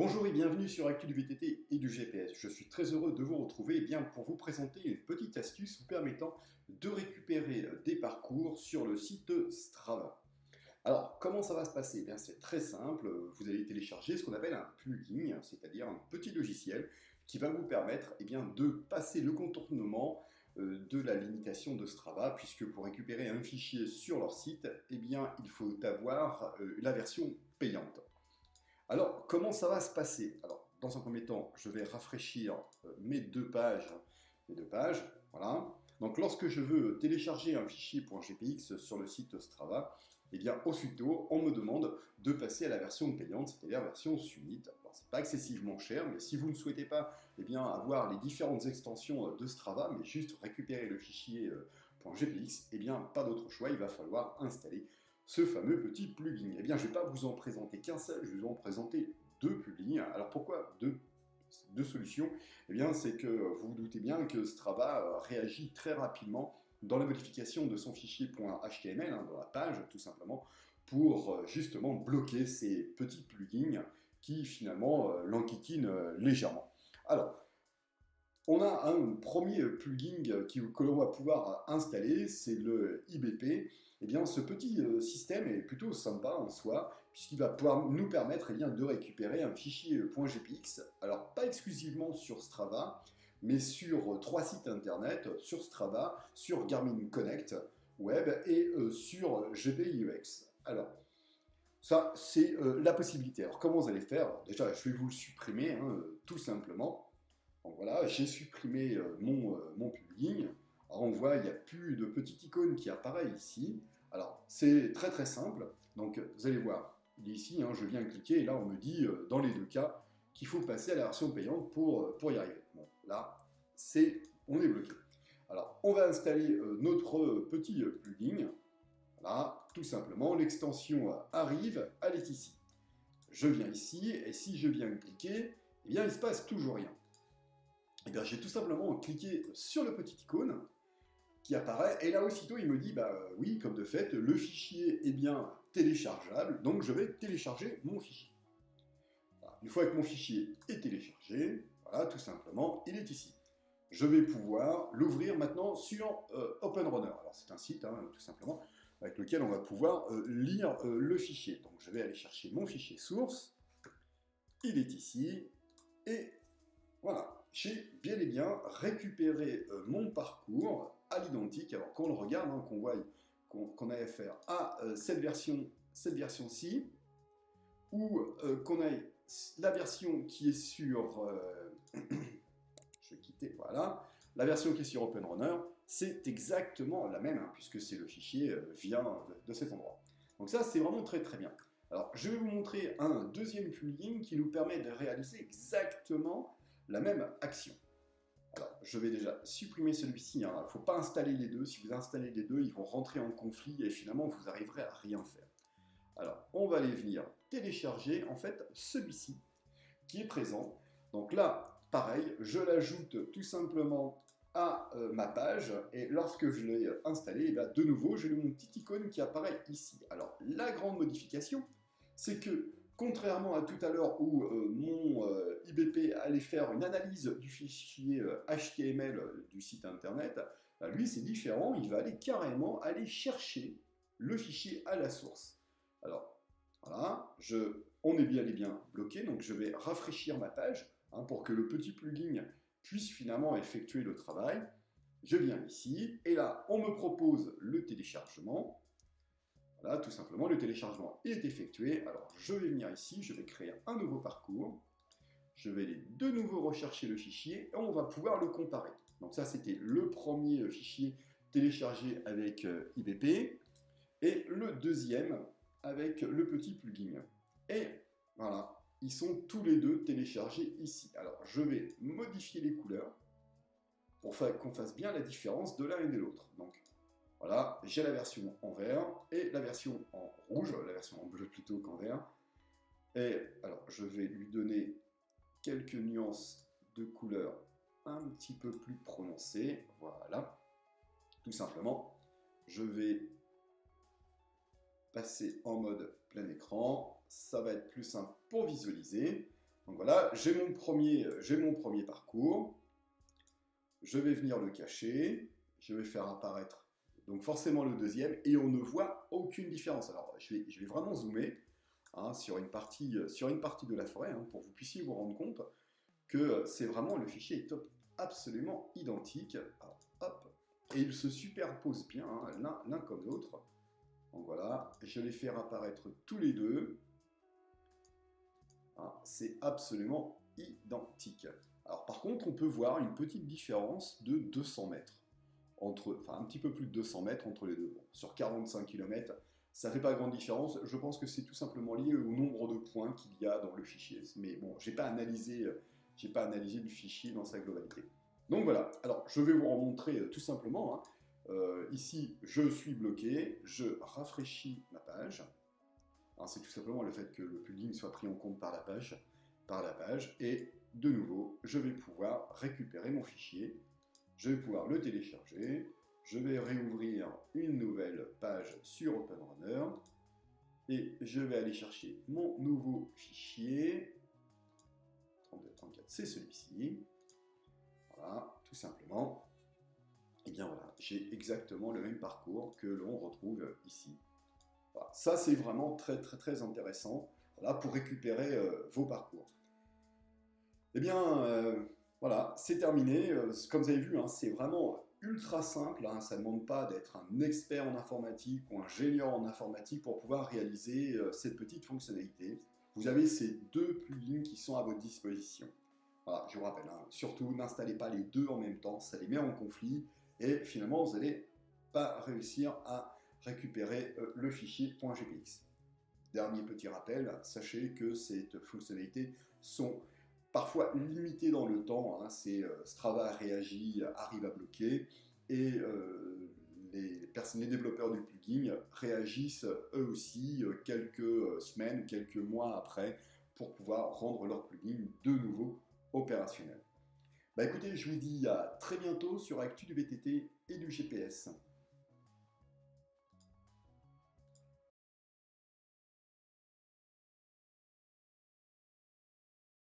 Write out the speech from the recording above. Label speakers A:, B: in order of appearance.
A: Bonjour et bienvenue sur Actu du VTT et du GPS. Je suis très heureux de vous retrouver pour vous présenter une petite astuce vous permettant de récupérer des parcours sur le site Strava. Alors, comment ça va se passer? Eh bien, c'est très simple. Vous allez télécharger ce qu'on appelle un plugin, c'est-à-dire un petit logiciel qui va vous permettre de passer le contournement de la limitation de Strava, puisque pour récupérer un fichier sur leur site, il faut avoir la version payante. Alors, comment ça va se passer? Alors, dans un premier temps, je vais rafraîchir mes deux pages. Voilà. Donc, lorsque je veux télécharger un fichier .gpx sur le site Strava, aussitôt, on me demande de passer à la version payante, c'est-à-dire la version Summit. Alors, c'est pas excessivement cher, mais si vous ne souhaitez pas avoir les différentes extensions de Strava, mais juste récupérer le fichier .gpx, pas d'autre choix, il va falloir installer ce fameux petit plugin. Je ne vais pas vous en présenter qu'un seul, je vais vous en présenter deux plugins. Alors pourquoi deux solutions? C'est que vous vous doutez bien que Strava réagit très rapidement dans la modification de son fichier .html, dans la page, tout simplement, pour justement bloquer ces petits plugins qui finalement l'enquiquinent légèrement. Alors, on a un premier plugin que l'on va pouvoir installer, c'est le IBP. Ce petit système est plutôt sympa en soi, puisqu'il va pouvoir nous permettre de récupérer un fichier .gpx, alors pas exclusivement sur Strava, mais sur trois sites internet, sur Strava, sur Garmin Connect Web et sur GPIUX. Alors, ça, c'est la possibilité. Alors, comment vous allez faire? Déjà, je vais vous le supprimer, tout simplement. Donc voilà, j'ai supprimé mon plugin. Alors on voit, il n'y a plus de petite icône qui apparaît ici. Alors c'est très très simple. Donc vous allez voir, il est ici, je viens cliquer et là on me dit dans les deux cas qu'il faut passer à la version payante pour y arriver. Bon, là, on est bloqué. Alors on va installer notre petit plugin. Voilà, tout simplement, l'extension arrive, elle est ici. Je viens ici et si je viens cliquer, il ne se passe toujours rien. J'ai tout simplement cliqué sur le petit icône qui apparaît, et là aussitôt il me dit, oui, comme de fait, le fichier est bien téléchargeable, donc je vais télécharger mon fichier. Voilà. Une fois que mon fichier est téléchargé, voilà, tout simplement, il est ici. Je vais pouvoir l'ouvrir maintenant sur OpenRunner. Alors c'est un site, tout simplement, avec lequel on va pouvoir lire le fichier. Donc je vais aller chercher mon fichier source, il est ici, et voilà, j'ai bien et bien récupéré mon parcours à l'identique. Alors qu'on le regarde, qu'on voit qu'on a affaire à cette version-ci, ou qu'on ait la version qui est sur... je vais quitter, voilà. La version qui est sur OpenRunner, c'est exactement la même, puisque c'est le fichier vient de cet endroit. Donc ça, c'est vraiment très très bien. Alors, je vais vous montrer un deuxième plugin qui nous permet de réaliser exactement la même action. Alors, je vais déjà supprimer celui-ci. Il ne faut pas installer les deux. Si vous installez les deux, ils vont rentrer en conflit et finalement, vous arriverez à rien faire. Alors, on va aller venir télécharger, en fait, celui-ci qui est présent. Donc là, pareil, je l'ajoute tout simplement à ma page et lorsque je l'ai installé, de nouveau, j'ai mon petit icône qui apparaît ici. Alors, la grande modification, c'est que contrairement à tout à l'heure où mon IBP allait faire une analyse du fichier HTML du site internet, lui c'est différent, il va aller carrément aller chercher le fichier à la source. Alors voilà, on est bien bloqué, donc je vais rafraîchir ma page pour que le petit plugin puisse finalement effectuer le travail. Je viens ici, et là on me propose le téléchargement. Voilà, tout simplement, le téléchargement est effectué. Alors, je vais venir ici, je vais créer un nouveau parcours. Je vais aller de nouveau rechercher le fichier et on va pouvoir le comparer. Donc ça, c'était le premier fichier téléchargé avec IBP et le deuxième avec le petit plugin. Et voilà, ils sont tous les deux téléchargés ici. Alors, je vais modifier les couleurs pour qu'on fasse bien la différence de l'un et de l'autre. Donc, voilà, j'ai la version en vert et la version en rouge, la version en bleu plutôt qu'en vert. Et alors, je vais lui donner quelques nuances de couleur un petit peu plus prononcées. Voilà, tout simplement. Je vais passer en mode plein écran. Ça va être plus simple pour visualiser. Donc voilà, j'ai mon premier parcours. Je vais venir le cacher. Je vais faire apparaître donc forcément le deuxième et on ne voit aucune différence. Alors je vais vraiment zoomer sur une partie de la forêt pour que vous puissiez vous rendre compte que c'est vraiment le fichier est absolument identique. Alors, hop, et ils se superposent bien l'un comme l'autre. Donc voilà, je vais les faire apparaître tous les deux. C'est absolument identique. Alors par contre, on peut voir une petite différence de 200 mètres. Enfin un petit peu plus de 200 mètres entre les deux. Bon, sur 45 km, ça ne fait pas grande différence. Je pense que c'est tout simplement lié au nombre de points qu'il y a dans le fichier. Mais bon, j'ai pas analysé le fichier dans sa globalité. Donc voilà, alors je vais vous en montrer tout simplement. Ici, je suis bloqué, je rafraîchis ma page. C'est tout simplement le fait que le plugin soit pris en compte par la page, et de nouveau, je vais pouvoir récupérer mon fichier, je vais pouvoir le télécharger, je vais réouvrir une nouvelle page sur OpenRunner, et je vais aller chercher mon nouveau fichier, 3234, c'est celui-ci, voilà, tout simplement, et bien voilà, j'ai exactement le même parcours que l'on retrouve ici. Voilà. Ça, c'est vraiment très, très, très intéressant pour récupérer vos parcours. Eh bien, voilà, c'est terminé. Comme vous avez vu, c'est vraiment ultra simple. Ça ne demande pas d'être un expert en informatique ou un ingénieur en informatique pour pouvoir réaliser cette petite fonctionnalité. Vous avez ces deux plugins qui sont à votre disposition. Voilà, je vous rappelle, surtout n'installez pas les deux en même temps, ça les met en conflit et finalement vous n'allez pas réussir à récupérer le fichier .gpx. Dernier petit rappel, sachez que ces fonctionnalités sont parfois limitées dans le temps. Strava réagit, arrive à bloquer, et les développeurs du plugin réagissent eux aussi quelques semaines, quelques mois après pour pouvoir rendre leur plugin de nouveau opérationnel. Écoutez, je vous dis à très bientôt sur Actu du VTT et du GPS.